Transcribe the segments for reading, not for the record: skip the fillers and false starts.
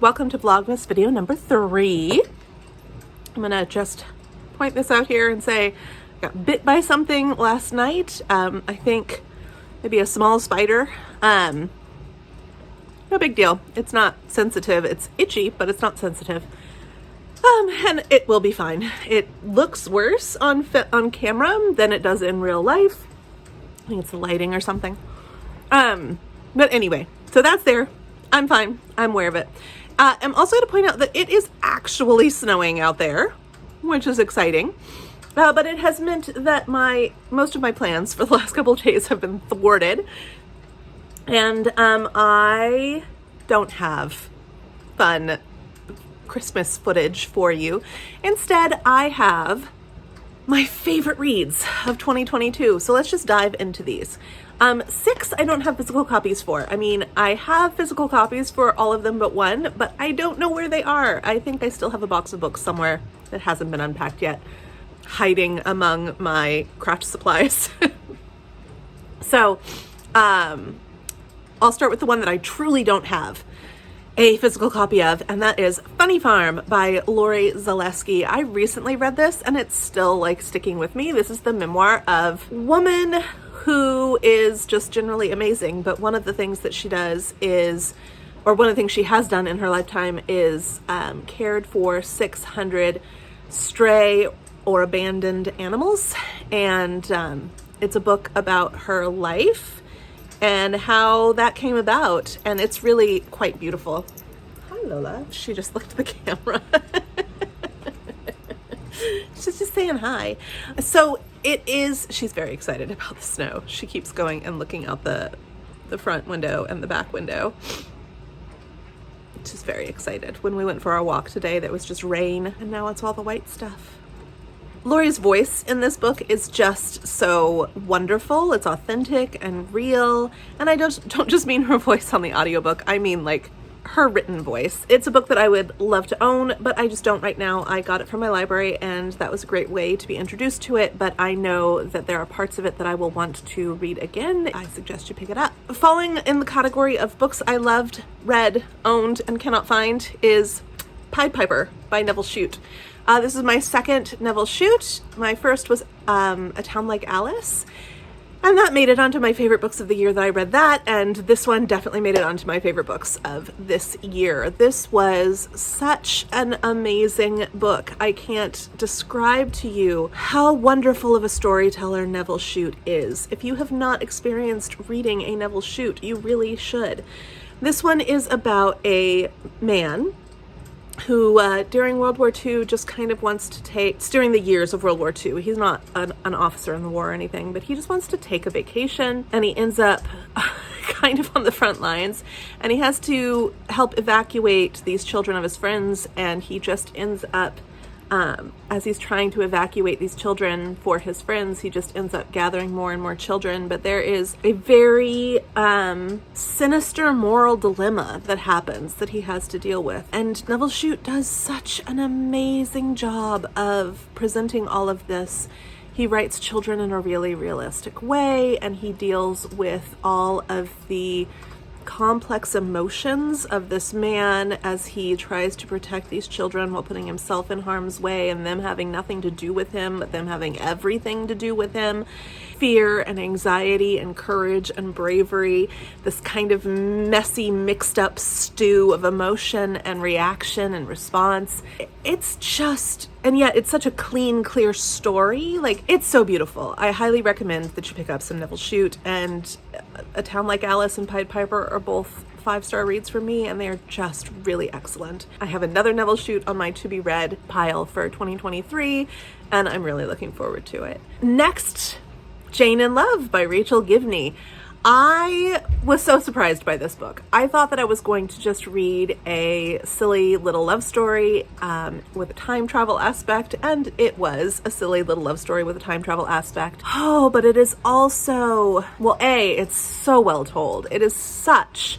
Welcome to Vlogmas video number 3. I'm gonna just point this out here and say I got bit by something last night. I think maybe a small spider. No big deal. It's not sensitive. It's itchy, but it's not sensitive. And it will be fine. It looks worse on camera than it does in real life. I think it's the lighting or something. But anyway, so that's there. I'm fine. I'm aware of it. I'm also going to point out that it is actually snowing out there, which is exciting. But it has meant that most of my plans for the last couple of days have been thwarted. And I don't have fun Christmas footage for you. Instead, I have my favorite reads of 2022. So let's just dive into these. 6 I don't have physical copies for. I mean, I have physical copies for all of them but one, but I don't know where they are. I think I still have a box of books somewhere that hasn't been unpacked yet, hiding among my craft supplies. So, I'll start with the one that I truly don't have a physical copy of, and that is Funny Farm by Lori Zaleski. I recently read this and it's still like sticking with me. This is the memoir of a woman who is just generally amazing, but one of the things that she does is, or one of the things she has done in her lifetime is cared for 600 stray or abandoned animals, and it's a book about her life and how that came about, and it's really quite beautiful. Hi Lola, she just looked at the camera. She's just saying hi. So she's very excited about the snow. She keeps going and looking out the front window and the back window. She's very excited. When we went for our walk today, there was just rain, and now it's all the white stuff. Lori's voice in this book is just so wonderful. It's authentic and real. And I don't just mean her voice on the audiobook. I mean like her written voice. It's a book that I would love to own, but I just don't right now. I got it from my library and that was a great way to be introduced to it, but I know that there are parts of it that I will want to read again. I suggest you pick it up. Falling in the category of books I loved, read, owned, and cannot find is Pied Piper by Neville Shute. This is my second Neville Shute. My first was A Town Like Alice, and that made it onto my favorite books of the year that I read that, and this one definitely made it onto my favorite books of this year. This was such an amazing book. I can't describe to you how wonderful of a storyteller Neville Shute is. If you have not experienced reading a Neville Shute, you really should. This one is about a man who during World War II just kind of wants to take, it's during the years of World War II, he's not an officer in the war or anything, but he just wants to take a vacation, and he ends up kind of on the front lines, and he has to help evacuate these children of his friends, and he just ends up, as he's trying to evacuate these children for his friends, he just ends up gathering more and more children. But there is a very sinister moral dilemma that happens that he has to deal with. And Neville Shute does such an amazing job of presenting all of this. He writes children in a really realistic way, and he deals with all of the complex emotions of this man as he tries to protect these children while putting himself in harm's way, and them having nothing to do with him, but them having everything to do with him. Fear and anxiety and courage and bravery, this kind of messy, mixed up stew of emotion and reaction and response. It's just, and yet it's such a clean, clear story. Like, it's so beautiful. I highly recommend that you pick up some Neville Shute, and A Town Like Alice and Pied Piper are both 5-star reads for me, and they are just really excellent. I have another Neville Shute on my to-be-read pile for 2023, and I'm really looking forward to it. Next, Jane in Love by Rachel Givney. I was so surprised by this book. I thought that I was going to just read a silly little love story with a time travel aspect, and it was a silly little love story with a time travel aspect. Oh, but it is also, well, it's so well told. It is such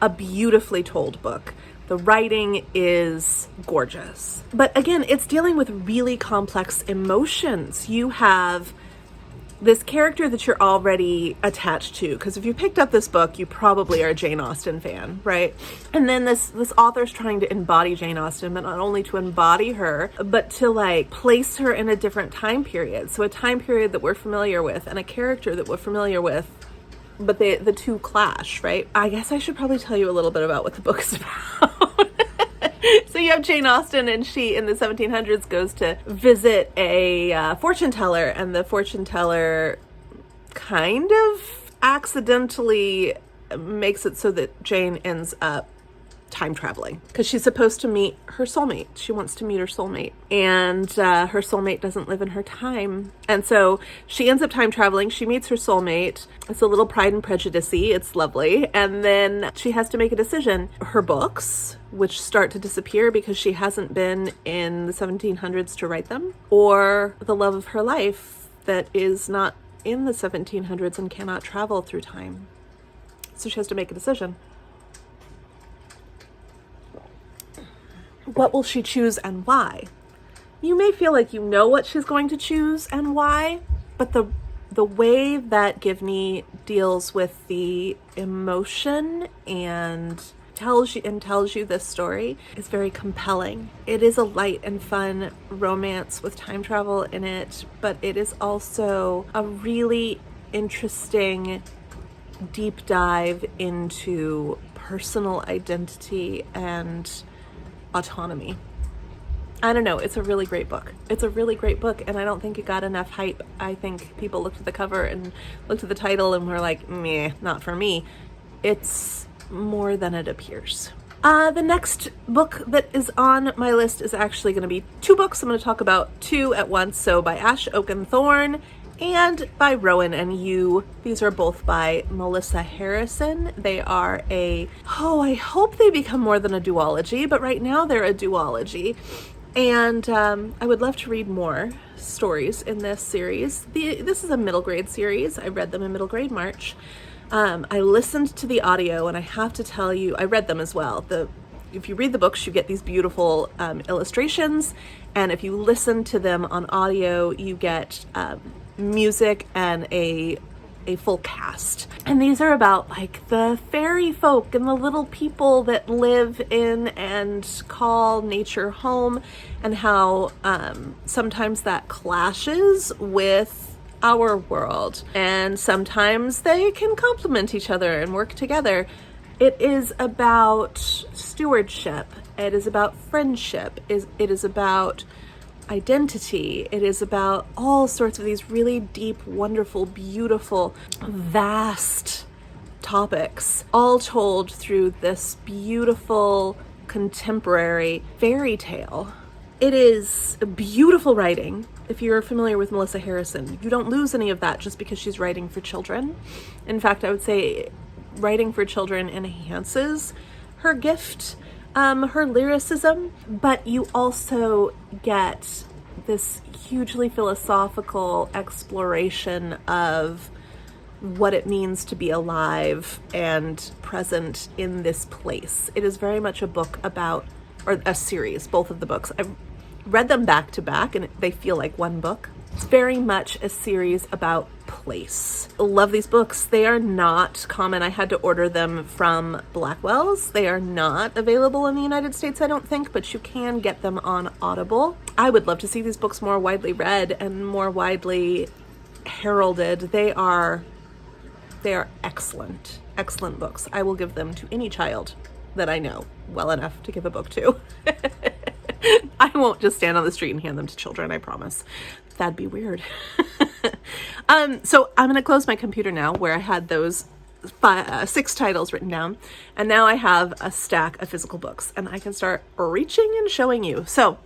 a beautifully told book. The writing is gorgeous. But again, it's dealing with really complex emotions. You have this character that you're already attached to, because if you picked up this book, you probably are a Jane Austen fan, right? And then this author's trying to embody Jane Austen, but not only to embody her, but to like place her in a different time period. So a time period that we're familiar with and a character that we're familiar with, but the two clash, right? I guess I should probably tell you a little bit about what the book is about. So you have Jane Austen, and she, in the 1700s, goes to visit a fortune teller, and the fortune teller kind of accidentally makes it so that Jane ends up time traveling because she's supposed to meet her soulmate. She wants to meet her soulmate, and her soulmate doesn't live in her time. And so she ends up time traveling. She meets her soulmate. It's a little Pride and Prejudice-y. It's lovely. And then she has to make a decision. Her books, which start to disappear because she hasn't been in the 1700s to write them, or the love of her life that is not in the 1700s and cannot travel through time. So she has to make a decision. What will she choose and why? You may feel like you know what she's going to choose and why, but the way that Givney deals with the emotion and tells you this story is very compelling. It is a light and fun romance with time travel in it, but it is also a really interesting deep dive into personal identity and autonomy. I don't know, it's a really great book. It's a really great book, and I don't think it got enough hype. I think people looked at the cover and looked at the title and were like, meh, not for me. It's more than it appears. The next book that is on my list is actually going to be two books. I'm going to talk about two at once. So by Ash Oakenthorne and by Rowan and You. These are both by Melissa Harrison. They are I hope they become more than a duology, but right now they're a duology. And I would love to read more stories in this series. This is a middle grade series. I read them in middle grade March. I listened to the audio, and I have to tell you, I read them as well. If you read the books, you get these beautiful illustrations, and if you listen to them on audio, you get music and a full cast. And these are about like the fairy folk and the little people that live in and call nature home, and how sometimes that clashes with our world, and sometimes they can complement each other and work together. It is about stewardship. It is about friendship. It is about identity. It is about all sorts of these really deep, wonderful, beautiful, vast topics, all told through this beautiful contemporary fairy tale. It is beautiful writing. If you're familiar with Melissa Harrison, you don't lose any of that just because she's writing for children. In fact, I would say writing for children enhances her gift, her lyricism, but you also get this hugely philosophical exploration of what it means to be alive and present in this place. It is very much a book about, or a series, both of the books. I've read them back to back and they feel like one book. It's very much a series about place. Love these books. They are not common. I had to order them from Blackwell's. They are not available in the United States, I don't think, but you can get them on Audible. I would love to see these books more widely read and more widely heralded. They are excellent, excellent books. I will give them to any child that I know well enough to give a book to. I won't just stand on the street and hand them to children, I promise. That'd be weird. So I'm going to close my computer now where I had those 6 titles written down. And now I have a stack of physical books and I can start reaching and showing you. So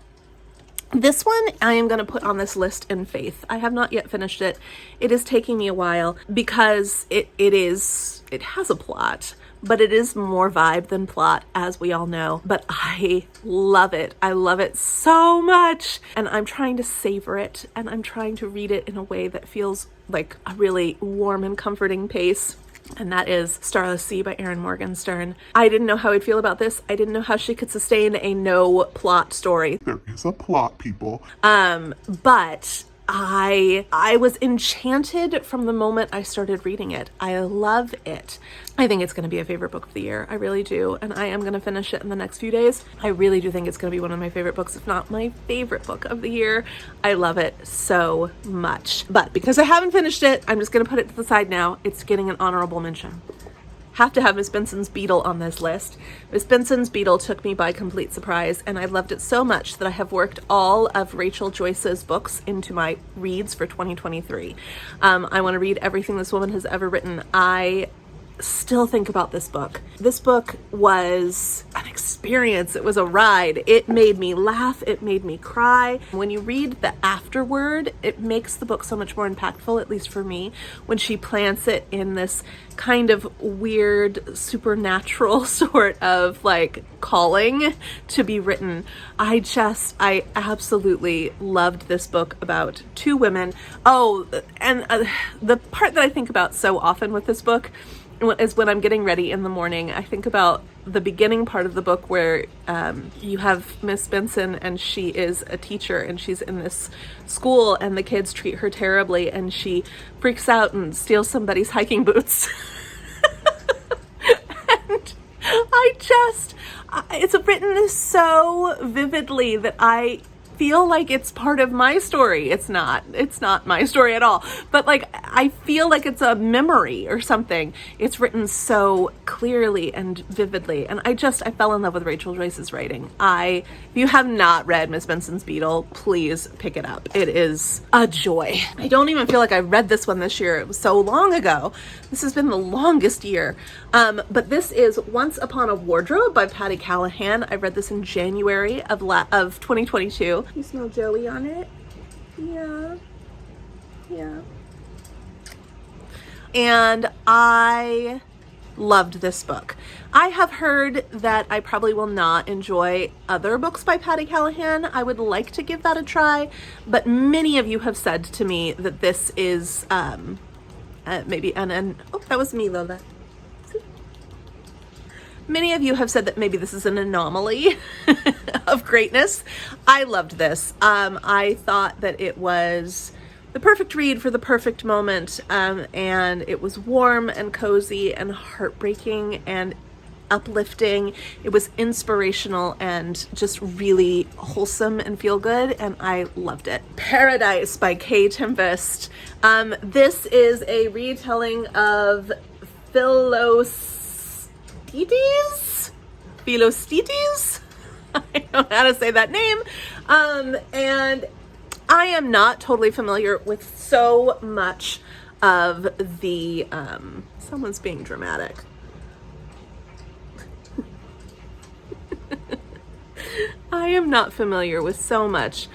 this one I am going to put on this list in faith. I have not yet finished it. It is taking me a while because it has a plot, but it is more vibe than plot, as we all know. But I love it. I love it so much. And I'm trying to savor it, and I'm trying to read it in a way that feels like a really warm and comforting pace. And that is Starless Sea by Erin Morgenstern. I didn't know how I'd feel about this. I didn't know how she could sustain a no plot story. There is a plot, people. But I was enchanted from the moment I started reading it. I love it. I think it's going to be a favorite book of the year. I really do. And I am going to finish it in the next few days. I really do think it's going to be one of my favorite books, if not my favorite book of the year. I love it so much. But because I haven't finished it, I'm just going to put it to the side now. It's getting an honorable mention. Have to have Miss Benson's Beetle on this list. Miss Benson's Beetle took me by complete surprise, and I loved it so much that I have worked all of Rachel Joyce's books into my reads for 2023. I want to read everything this woman has ever written. I still think about this book. This book was an experience. It was a ride. It made me laugh. It made me cry. When you read the afterword, it makes the book so much more impactful, at least for me, when she plants it in this kind of weird supernatural sort of like calling to be written. I absolutely loved this book about two women. Oh, and the part that I think about so often with this book is when I'm getting ready in the morning. I think about the beginning part of the book where you have Miss Benson, and she is a teacher, and she's in this school, and the kids treat her terribly, and she freaks out and steals somebody's hiking boots. And it's written so vividly that I feel like it's part of my story. It's not my story at all, but like I feel like it's a memory or something. It's written so clearly and vividly, and I fell in love with Rachel Joyce's writing. If you have not read Miss Benson's Beetle, please pick it up. It is a joy. I don't even feel like I read this one this year. It was so long ago. This has been the longest year. But this is Once Upon a Wardrobe by Patty Callahan. I read this in January of 2022. You smell Joey on it? Yeah. And I loved this book. I have heard that I probably will not enjoy other books by Patty Callahan. I would like to give that a try, but many of you have said to me that this is maybe that was me, Lola. Many of you have said that maybe this is an anomaly of greatness. I loved this. I thought that it was the perfect read for the perfect moment, and it was warm and cozy and heartbreaking and uplifting. It was inspirational and just really wholesome and feel good, and I loved it. Paradise by Kay Tempest. This is a retelling of Philostides? I don't know how to say that name. And I am not totally familiar with so much of the, someone's being dramatic. I am not familiar with so much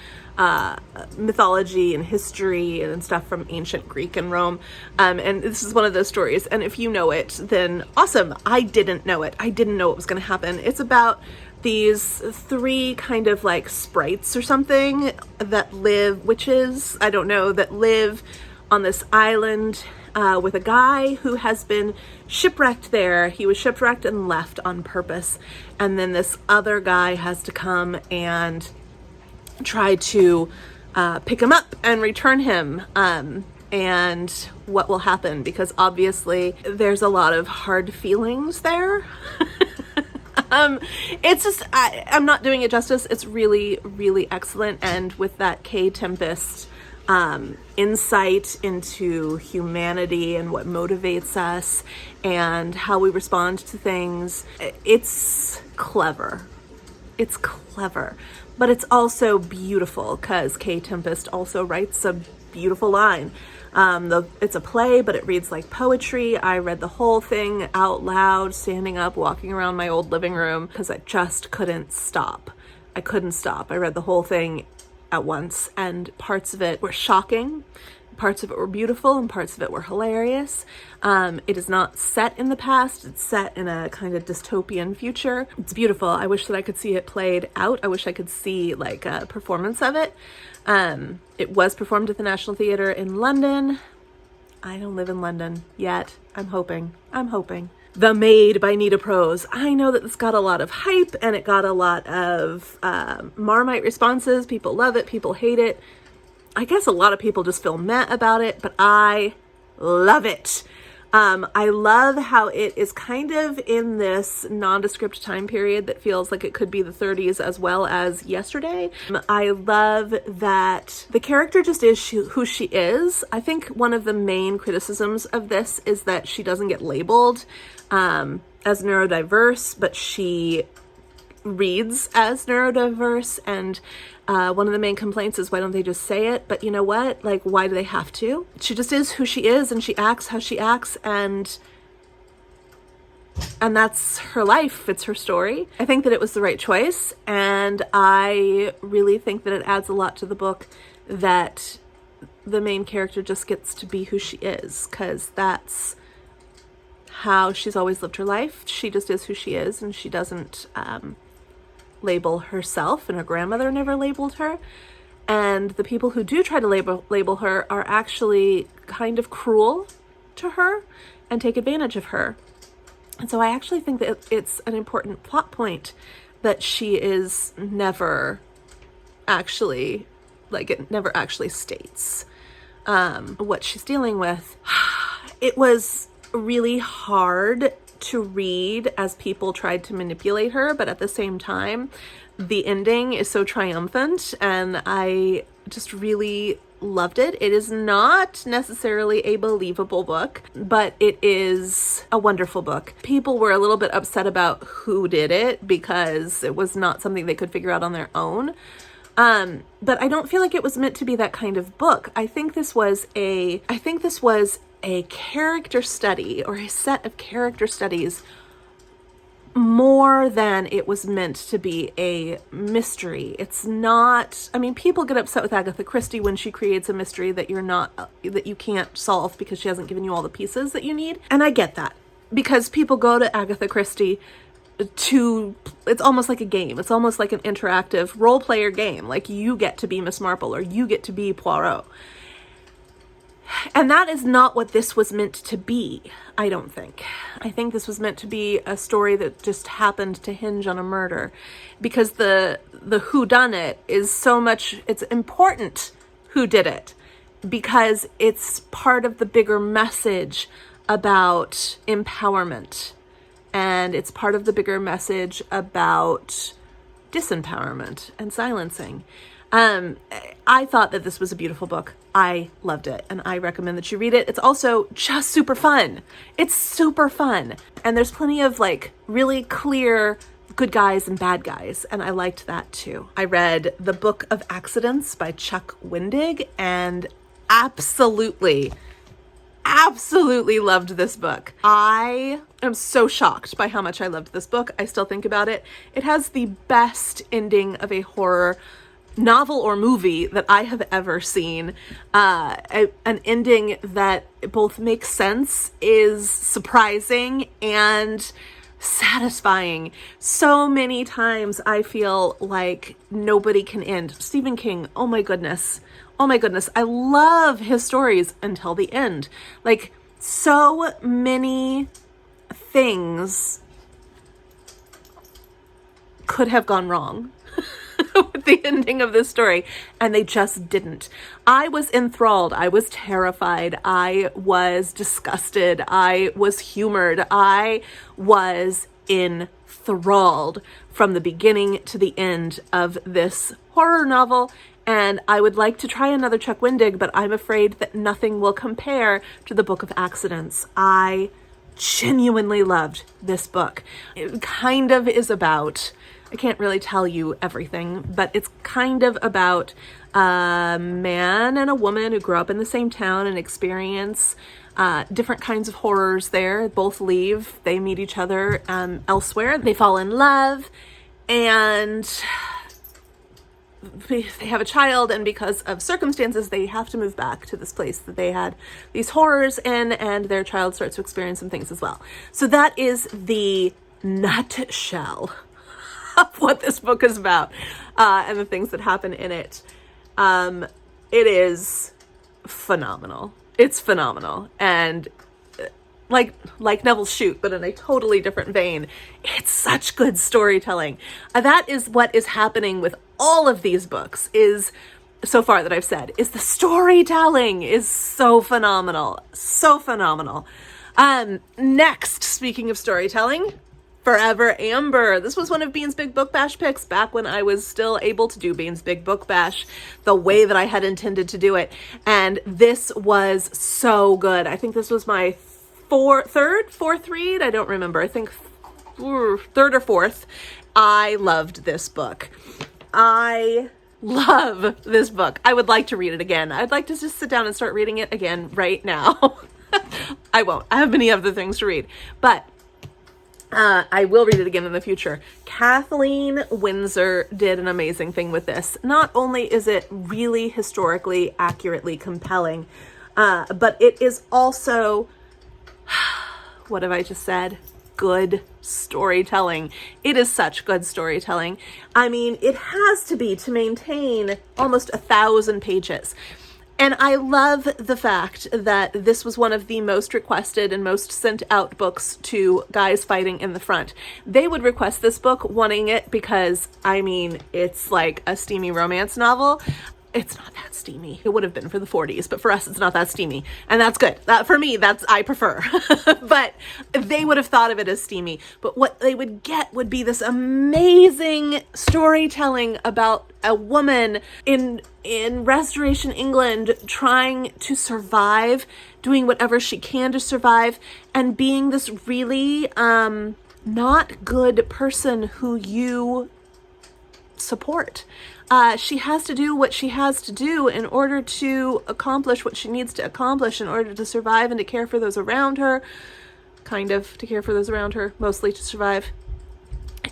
mythology and history and stuff from ancient Greek and Rome. And this is one of those stories. And if you know it, then awesome. I didn't know it. I didn't know what was going to happen. It's about these three kind of like sprites or something that live, witches, I don't know, that live on this island with a guy who has been shipwrecked there. He was shipwrecked and left on purpose. And then this other guy has to come and try to pick him up and return him, and what will happen, because obviously there's a lot of hard feelings there. It's just, I'm not doing it justice. It's really, really excellent. And with that Kay Tempest insight into humanity and what motivates us and how we respond to things, it's clever. It's clever, but it's also beautiful, because Kay Tempest also writes a beautiful line. It's a play, but it reads like poetry. I read the whole thing out loud, standing up, walking around my old living room, because I just couldn't stop. I couldn't stop. I read the whole thing at once, and parts of it were shocking. Parts of it were beautiful, and parts of it were hilarious. It is not set in the past. It's set in a kind of dystopian future. It's beautiful. I wish that I could see it played out. I wish I could see like a performance of it. It was performed at the National Theatre in London. I don't live in London yet. I'm hoping. The Maid by Nita Prose. I know that this got a lot of hype, and it got a lot of Marmite responses. People love it. People hate it. I guess a lot of people just feel meh about it, but I love it. I love how it is kind of in this nondescript time period that feels like it could be the 30s as well as yesterday. I love that the character just is who she is. I think one of the main criticisms of this is that she doesn't get labeled as neurodiverse, but she reads as neurodiverse, and one of the main complaints is, why don't they just say it? But you know what? Like, why do they have to? She just is who she is, and she acts how she acts, and that's her life. It's her story. I think that it was the right choice, and I really think that it adds a lot to the book that the main character just gets to be who she is, because that's how she's always lived her life. She just is who she is, and she doesn't label herself, and her grandmother never labeled her. And the people who do try to label her are actually kind of cruel to her and take advantage of her. And so I actually think that it's an important plot point that she is never actually, like, it never actually states what she's dealing with. It was really hard to read as people tried to manipulate her, but at the same time, the ending is so triumphant, and I just really loved it. It is not necessarily a believable book, but it is a wonderful book. People were a little bit upset about who did it because it was not something they could figure out on their own. But I don't feel like it was meant to be that kind of book. I think this was a character study, or a set of character studies, more than it was meant to be a mystery. It's not, I mean, people get upset with Agatha Christie when she creates a mystery that that you can't solve because she hasn't given you all the pieces that you need. And I get that, because people go to Agatha Christie it's almost like a game. It's almost like an interactive role player game. Like, you get to be Miss Marple, or you get to be Poirot. And that is not what this was meant to be, I don't think. I think this was meant to be a story that just happened to hinge on a murder, because the whodunit is so much, it's important who did it, because it's part of the bigger message about empowerment, and it's part of the bigger message about disempowerment and silencing. I thought that this was a beautiful book. I loved it, and I recommend that you read it. It's also just super fun. It's super fun. And there's plenty of, like, really clear good guys and bad guys, and I liked that too. I read The Book of Accidents by Chuck Wendig, and absolutely loved this book. I am so shocked by how much I loved this book. I still think about it. It has the best ending of a horror novel or movie that I have ever seen. An ending that both makes sense, is surprising, and satisfying. So many times I feel like nobody can end. Stephen King, oh my goodness. I love his stories until the end. Like, so many things could have gone wrong with the ending of this story, and they just didn't. I was enthralled. I was terrified. I was disgusted. I was humored. I was enthralled from the beginning to the end of this horror novel. And I would like to try another Chuck Wendig, but I'm afraid that nothing will compare to The Book of Accidents. I genuinely loved this book. It kind of is about, I can't really tell you everything, but it's kind of about a man and a woman who grew up in the same town and experience different kinds of horrors there. Both leave, they meet each other elsewhere. They fall in love, and they have a child, and because of circumstances, they have to move back to this place that they had these horrors in, and their child starts to experience some things as well. So that is the nutshell of what this book is about, and the things that happen in it. It is phenomenal. It's phenomenal. And like Neville's Shoot, but in a totally different vein. It's such good storytelling. That is what is happening with all of these books, is so far that I've said is the storytelling is so phenomenal. So phenomenal. Next, speaking of storytelling, Forever Amber. This was one of Bean's Big Book Bash picks back when I was still able to do Bean's Big Book Bash the way that I had intended to do it. And this was so good. I think this was my fourth read. I don't remember. I think third or fourth. I loved this book. I love this book. I would like to read it again. I'd like to just sit down and start reading it again right now. I won't. I have many other things to read, but I will read it again in the future. Kathleen Winsor did an amazing thing with this. Not only is it really historically accurately compelling, but it is also, what have I just said? Good storytelling. It is such good storytelling. I mean, it has to be to maintain almost 1,000 pages. And I love the fact that this was one of the most requested and most sent out books to guys fighting in the front. They would request this book wanting it because, I mean, it's like a steamy romance novel. It's not that steamy. It would have been for the 40s, but for us, it's not that steamy. And that's good. That, for me, I prefer. But they would have thought of it as steamy. But what they would get would be this amazing storytelling about a woman in Restoration England trying to survive, doing whatever she can to survive, and being this really not good person who you support. She has to do what she has to do in order to accomplish what she needs to accomplish in order to survive and to care for those around her. Kind of to care for those around her, mostly to survive.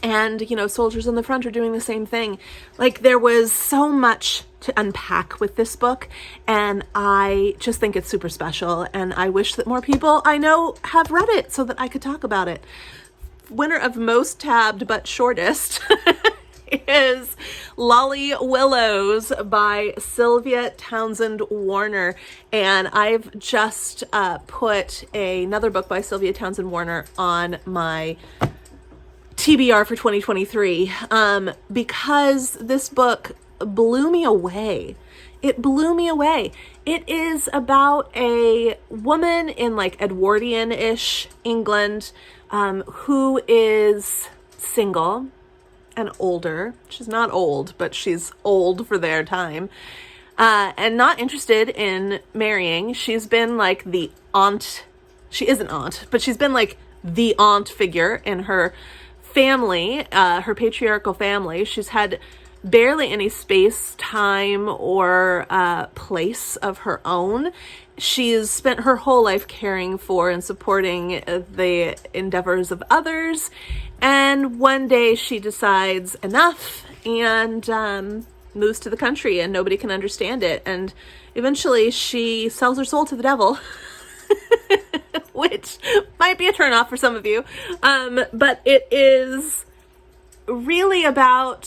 And, you know, soldiers on the front are doing the same thing. Like, there was so much to unpack with this book, and I just think it's super special, and I wish that more people I know have read it so that I could talk about it. Winner of most tabbed but shortest is Lolly Willows by Sylvia Townsend Warner. And I've just put another book by Sylvia Townsend Warner on my TBR for 2023 because this book blew me away. It blew me away. It is about a woman in like Edwardian-ish England who is single and older. She's not old, but she's old for their time. And not interested in marrying. She's been like the aunt. She is an aunt, but she's been like the aunt figure in her family, her patriarchal family. She's had barely any space, time, or place of her own. She's spent her whole life caring for and supporting the endeavors of others. And one day she decides enough and moves to the country, and nobody can understand it. And eventually she sells her soul to the devil, which might be a turnoff for some of you. But it is really about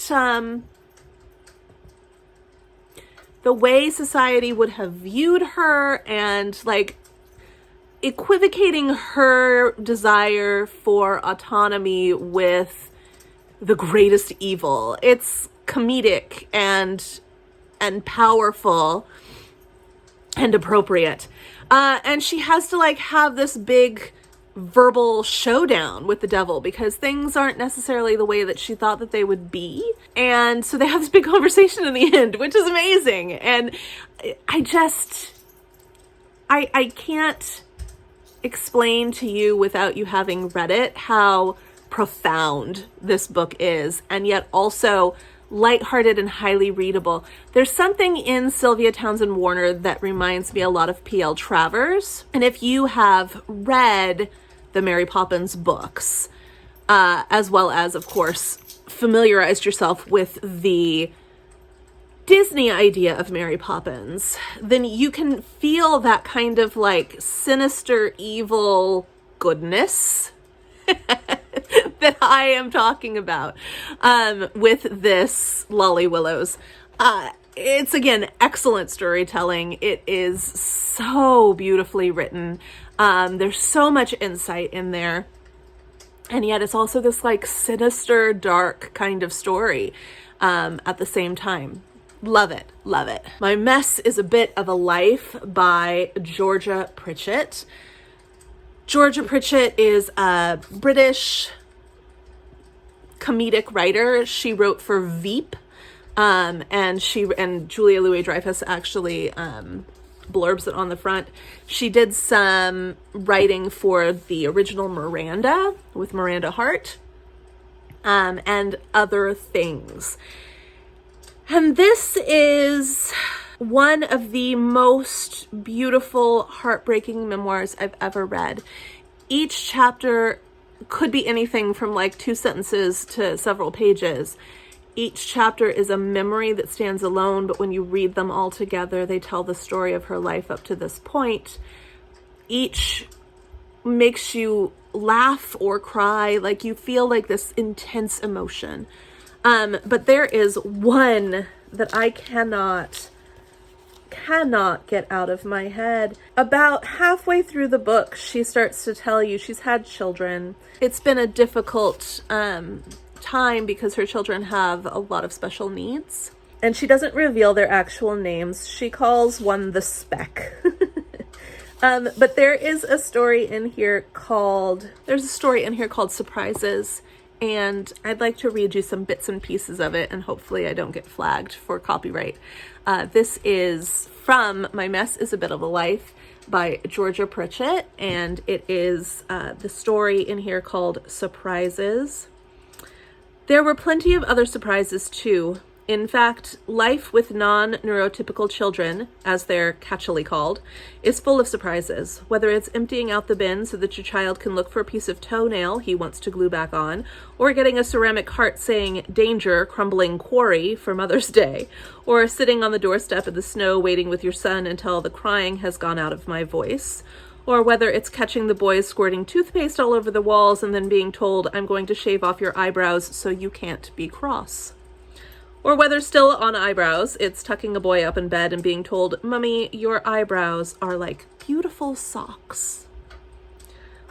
the way society would have viewed her and like equivocating her desire for autonomy with the greatest evil. It's comedic and powerful and appropriate. And she has to like have this big verbal showdown with the devil because things aren't necessarily the way that she thought that they would be. And so they have this big conversation in the end, which is amazing. And I can't explain to you without you having read it how profound this book is, and yet also lighthearted and highly readable. There's something in Sylvia Townsend Warner that reminds me a lot of P.L. Travers. And if you have read the Mary Poppins books, as well as, of course, familiarized yourself with the Disney idea of Mary Poppins, then you can feel that kind of like sinister, evil goodness that I am talking about with this Lolly Willows. It's, again, excellent storytelling. It is so beautifully written. There's so much insight in there. And yet it's also this like sinister, dark kind of story at the same time. Love it, love it. My Mess is a Bit of a Life by Georgia Pritchett. Georgia Pritchett is a British comedic writer. She wrote for Veep, and Julia Louis-Dreyfus actually blurbs it on the front. She did some writing for the original Miranda with Miranda Hart, and other things. And this is one of the most beautiful, heartbreaking memoirs I've ever read. Each chapter could be anything from like 2 sentences to several pages. Each chapter is a memory that stands alone, but when you read them all together, they tell the story of her life up to this point. Each makes you laugh or cry, like you feel like this intense emotion. But there is one that I cannot get out of my head. About halfway through the book, she starts to tell you she's had children. It's been a difficult time because her children have a lot of special needs. And she doesn't reveal their actual names. She calls one the Speck. But there's a story in here called Surprises. And I'd like to read you some bits and pieces of it, and hopefully I don't get flagged for copyright. This is from My Mess is a Bit of a Life by Georgia Pritchett, and it is the story in here called Surprises. There were plenty of other surprises too. In fact, life with non-neurotypical children, as they're catchily called, is full of surprises. Whether it's emptying out the bin so that your child can look for a piece of toenail he wants to glue back on, or getting a ceramic heart saying, "Danger, crumbling quarry" for Mother's Day, or sitting on the doorstep in the snow waiting with your son until the crying has gone out of my voice, or whether it's catching the boys squirting toothpaste all over the walls and then being told, "I'm going to shave off your eyebrows so you can't be cross." Or whether still on eyebrows, it's tucking a boy up in bed and being told, "Mummy, your eyebrows are like beautiful socks."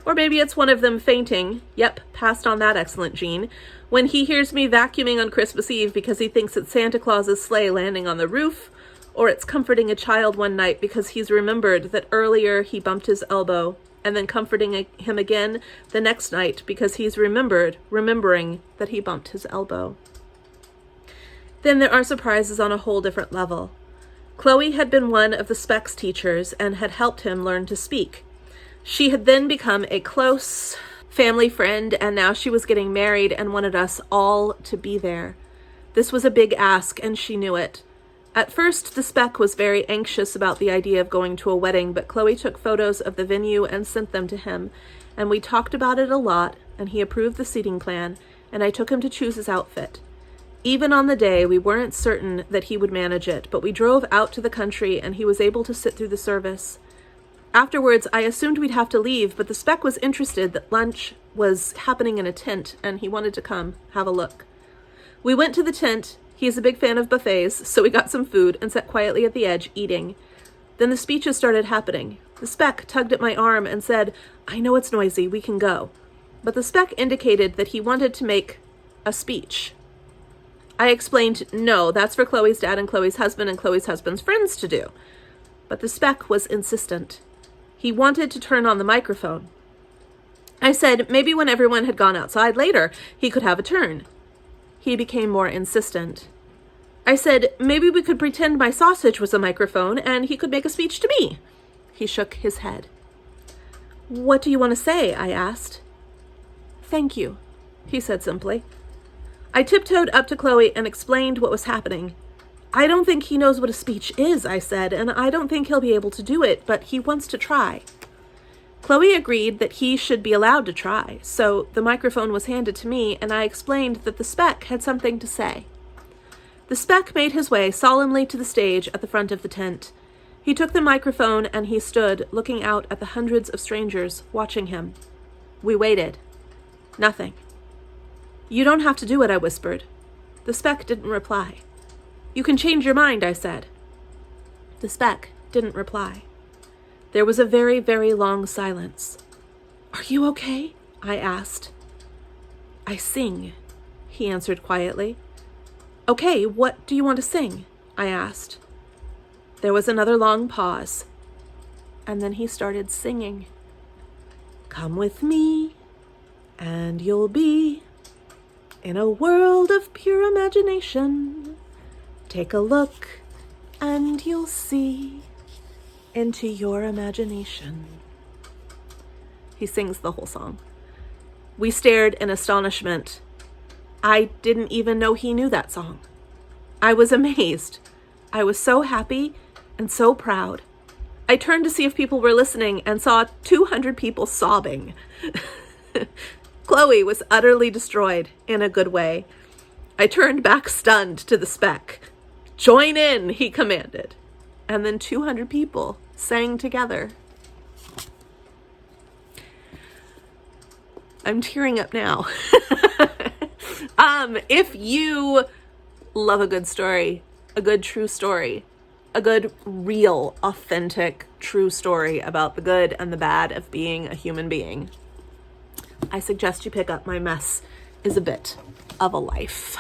Or maybe it's one of them fainting, yep, passed on that excellent gene, when he hears me vacuuming on Christmas Eve because he thinks it's Santa Claus's sleigh landing on the roof, or it's comforting a child one night because he's remembered that earlier he bumped his elbow, and then comforting him again the next night because he's remembering that he bumped his elbow. Then there are surprises on a whole different level. Chloe had been one of the Speck's teachers and had helped him learn to speak. She had then become a close family friend, and now she was getting married and wanted us all to be there. This was a big ask, and she knew it. At first, the Speck was very anxious about the idea of going to a wedding, but Chloe took photos of the venue and sent them to him, and we talked about it a lot, and he approved the seating plan, and I took him to choose his outfit. Even on the day, we weren't certain that he would manage it, but we drove out to the country and he was able to sit through the service. Afterwards, I assumed we'd have to leave, but the Speck was interested that lunch was happening in a tent and he wanted to come have a look. We went to the tent. He's a big fan of buffets, so we got some food and sat quietly at the edge eating. Then the speeches started happening. The Speck tugged at my arm and said, "I know it's noisy, we can go." But the Speck indicated that he wanted to make a speech. I explained, no, that's for Chloe's dad and Chloe's husband's friends to do. But the Speck was insistent. He wanted to turn on the microphone. I said maybe when everyone had gone outside later, he could have a turn. He became more insistent. I said maybe we could pretend my sausage was a microphone and he could make a speech to me. He shook his head. "What do you want to say?" I asked. "Thank you," he said simply. I tiptoed up to Chloe and explained what was happening. "I don't think he knows what a speech is," I said, "and I don't think he'll be able to do it, but he wants to try." Chloe agreed that he should be allowed to try, so the microphone was handed to me, and I explained that the Speck had something to say. The Speck made his way solemnly to the stage at the front of the tent. He took the microphone and he stood, looking out at the hundreds of strangers watching him. We waited. Nothing. "You don't have to do it," I whispered. The Speck didn't reply. "You can change your mind," I said. The Speck didn't reply. There was a very, very long silence. "Are you okay?" I asked. "I sing," he answered quietly. "Okay, what do you want to sing?" I asked. There was another long pause, and then he started singing. Come with me, and you'll be in a world of pure imagination. Take a look, and you'll see into your imagination. He sings the whole song. We stared in astonishment. I didn't even know he knew that song. I was amazed. I was so happy and so proud. I turned to see if people were listening and saw 200 people sobbing. Chloe was utterly destroyed in a good way. I turned back stunned to the spec. Join in, he commanded. And then 200 people sang together. I'm tearing up now. If you love a good story, a good true story, a good, real, authentic, true story about the good and the bad of being a human being, I suggest you pick up My Mess is a Bit of a Life.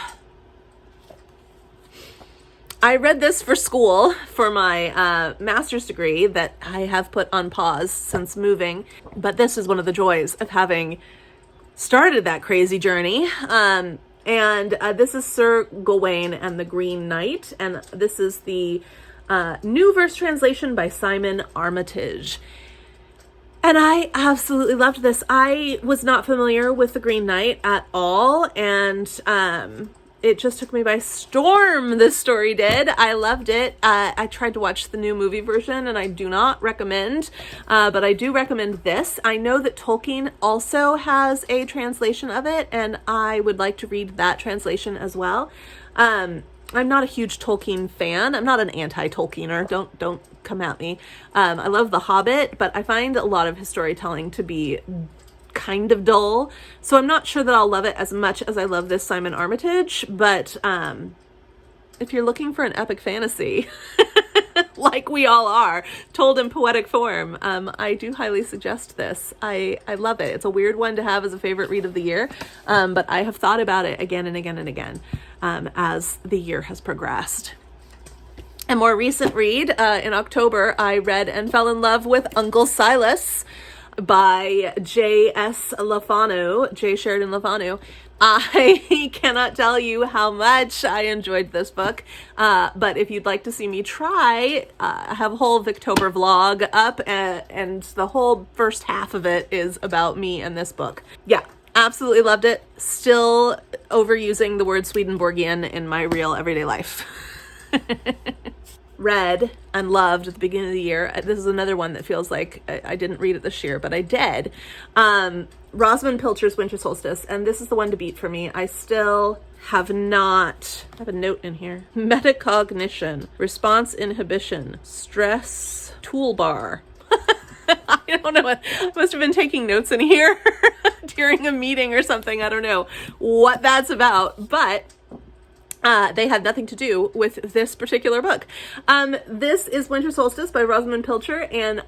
I read this for school for my master's degree that I have put on pause since moving, but this is one of the joys of having started that crazy journey. This is Sir Gawain and the Green Knight, and this is the new verse translation by Simon Armitage. And I absolutely loved this. I was not familiar with the Green Knight at all, and it just took me by storm, this story did. I loved it. I tried to watch the new movie version, and I do not recommend, but I do recommend this. I know that Tolkien also has a translation of it, and I would like to read that translation as well. I'm not a huge Tolkien fan. I'm not an anti-Tolkiener. Don't come at me. I love The Hobbit, but I find a lot of his storytelling to be kind of dull, so I'm not sure that I'll love it as much as I love this Simon Armitage, but if you're looking for an epic fantasy, like we all are, told in poetic form, I do highly suggest this. I love it. It's a weird one to have as a favorite read of the year, but I have thought about it again and again and again as the year has progressed. A more recent read, in October, I read and fell in love with Uncle Silas by J.S. Lafanu, J. Sheridan Lafanu. I cannot tell you how much I enjoyed this book, but if you'd like to see me try, I have a whole Victober vlog up, and the whole first half of it is about me and this book. Yeah, absolutely loved it. Still overusing the word Swedenborgian in my real everyday life. Read and loved at the beginning of the year. This is another one that feels like I didn't read it this year, but I did. Rosamund Pilcher's Winter Solstice, and this is the one to beat for me. I still have not, I have a note in here. Metacognition, response inhibition, stress toolbar. I don't know what, I must have been taking notes in here during a meeting or something. I don't know what that's about, but they had nothing to do with this particular book. This is Winter Solstice by Rosamund Pilcher, and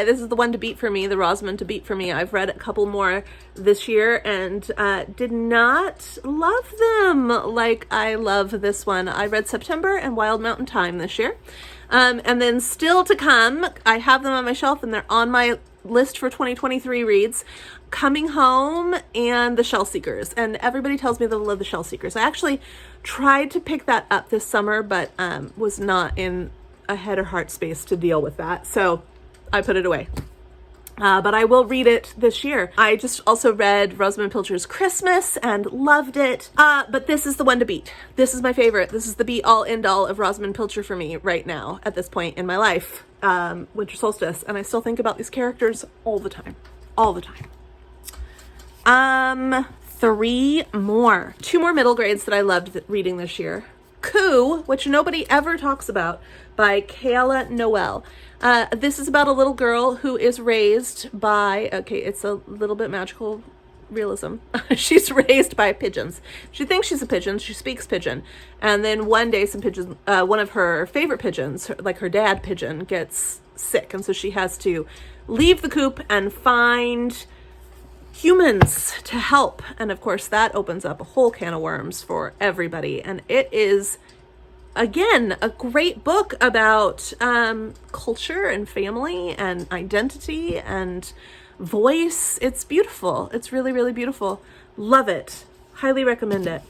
this is the one to beat for me, the Rosamund to beat for me. I've read a couple more this year and did not love them like I love this one. I read September and Wild Mountain Thyme this year. And then still to come, I have them on my shelf and they're on my list for 2023 reads, Coming Home and The Shell Seekers. And everybody tells me they love The Shell Seekers. I actually tried to pick that up this summer, but was not in a head or heart space to deal with that. So I put it away. But I will read it this year. I just also read Rosamund Pilcher's Christmas and loved it. But this is the one to beat. This is my favorite. This is the be all end all of Rosamund Pilcher for me right now at this point in my life. Winter Solstice. And I still think about these characters all the time. All the time. Two more middle grades that I loved reading this year. Coup, which nobody ever talks about, by Kayla Noel. This is about a little girl who is raised by, okay, it's a little bit magical realism. She's raised by pigeons. She thinks she's a pigeon. She speaks pigeon. And then one day some pigeons, one of her favorite pigeons, like her dad pigeon, gets sick. And so she has to leave the coop and find humans to help. And of course that opens up a whole can of worms for everybody. And it is again, a great book about culture and family and identity and voice. It's beautiful. It's really, really beautiful. Love it. Highly recommend it.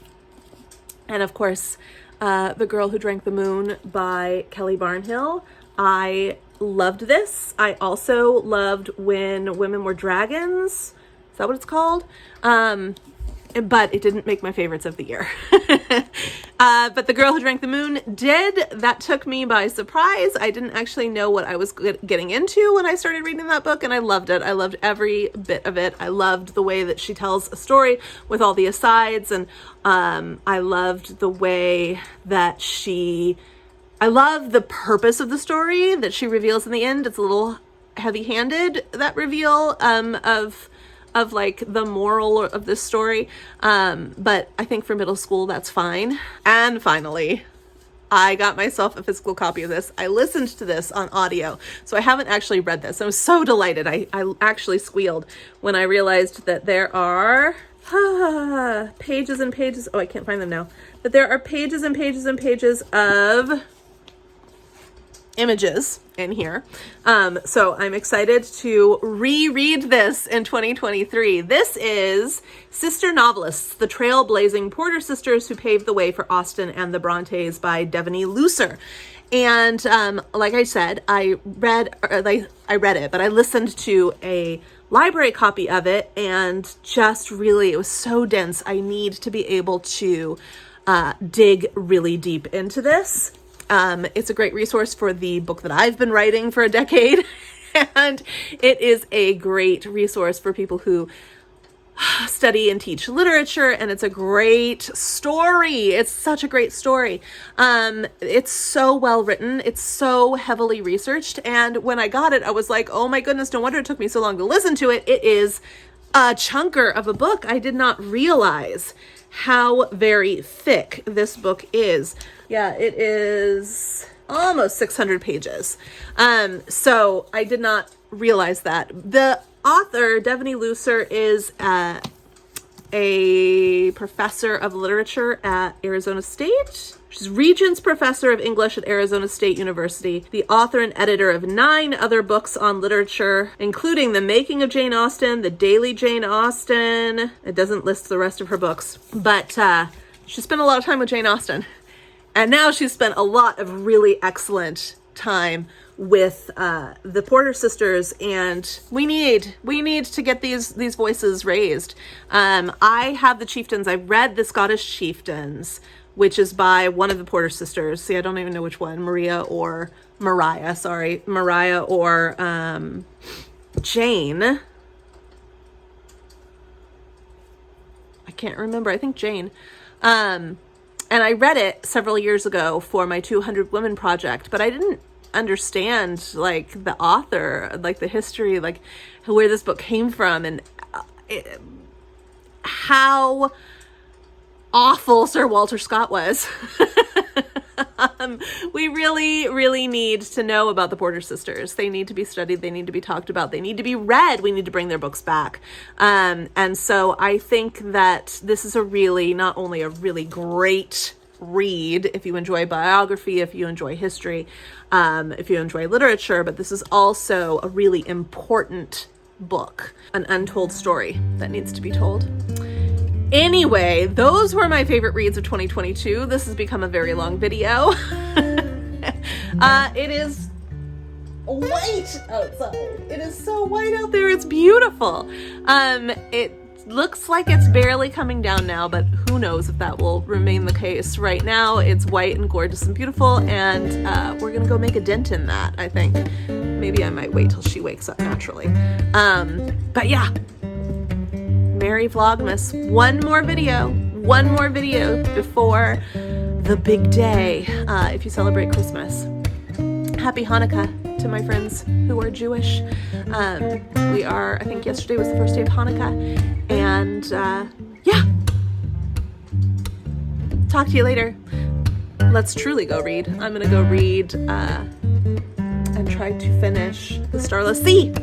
And of course, The Girl Who Drank the Moon by Kelly Barnhill. I loved this. I also loved When Women Were Dragons. Is that what it's called? But it didn't make my favorites of the year. But The Girl Who Drank the Moon did. That took me by surprise. I didn't actually know what I was getting into when I started reading that book, and I loved it. I loved every bit of it. I loved the way that she tells a story with all the asides, and I loved the way that I love the purpose of the story that she reveals in the end. It's a little heavy-handed, that reveal of like the moral of this story. But I think for middle school, that's fine. And finally, I got myself a physical copy of this. I listened to this on audio, so I haven't actually read this. I was so delighted. I actually squealed when I realized that there are pages and pages. Oh, I can't find them now. But there are pages and pages and pages of images in here. So I'm excited to reread this in 2023. This is Sister Novelists, the Trailblazing Porter Sisters Who Paved the Way for Austen and the Brontes by Devaney Lucer. And like I said, I read it, but I listened to a library copy of it, and just really, it was so dense. I need to be able to dig really deep into this. It's a great resource for the book that I've been writing for a decade, and it is a great resource for people who study and teach literature, and it's a great story. It's such a great story. It's so well written. It's so heavily researched, and when I got it, I was like, oh my goodness, no wonder it took me so long to listen to it. It is a chunker of a book. I did not realize how very thick this book is. Yeah, it is almost 600 pages. So I did not realize that. The author, Devaney Lucer, is a professor of literature at Arizona State. She's Regents Professor of English at Arizona State University, the author and editor of 9 other books on literature, including The Making of Jane Austen, The Daily Jane Austen. It doesn't list the rest of her books, but she spent a lot of time with Jane Austen. And now she's spent a lot of really excellent time with the Porter sisters, and we need to get these voices raised. I have the Chieftains. I've read The Scottish Chieftains, which is by one of the Porter sisters. See, I don't even know which one, Mariah or Jane. I can't remember. I think Jane. And I read it several years ago for my 200 Women project, but I didn't understand like the author, like the history, like where this book came from, and how awful Sir Walter Scott was. We really need to know about the Porter sisters. They need to be studied. They need to be talked about. They need to be read. We need to bring their books back. And so I think that this is not only a really great read if you enjoy biography, if you enjoy history, if you enjoy literature, but this is also a really important book, an untold story that needs to be told. Anyway, those were my favorite reads of 2022. This has become a very long video. It is white outside. It is so white out there. It's beautiful. It looks like it's barely coming down now, but who knows if that will remain the case. Right now, it's white and gorgeous and beautiful, and we're gonna go make a dent in that, I think. Maybe I might wait till she wakes up naturally. But yeah. Merry Vlogmas. One more video before the big day, if you celebrate Christmas. Happy Hanukkah to my friends who are Jewish. I think yesterday was the first day of Hanukkah, and yeah. Talk to you later. Let's truly go read. I'm gonna go read and try to finish The Starless Sea.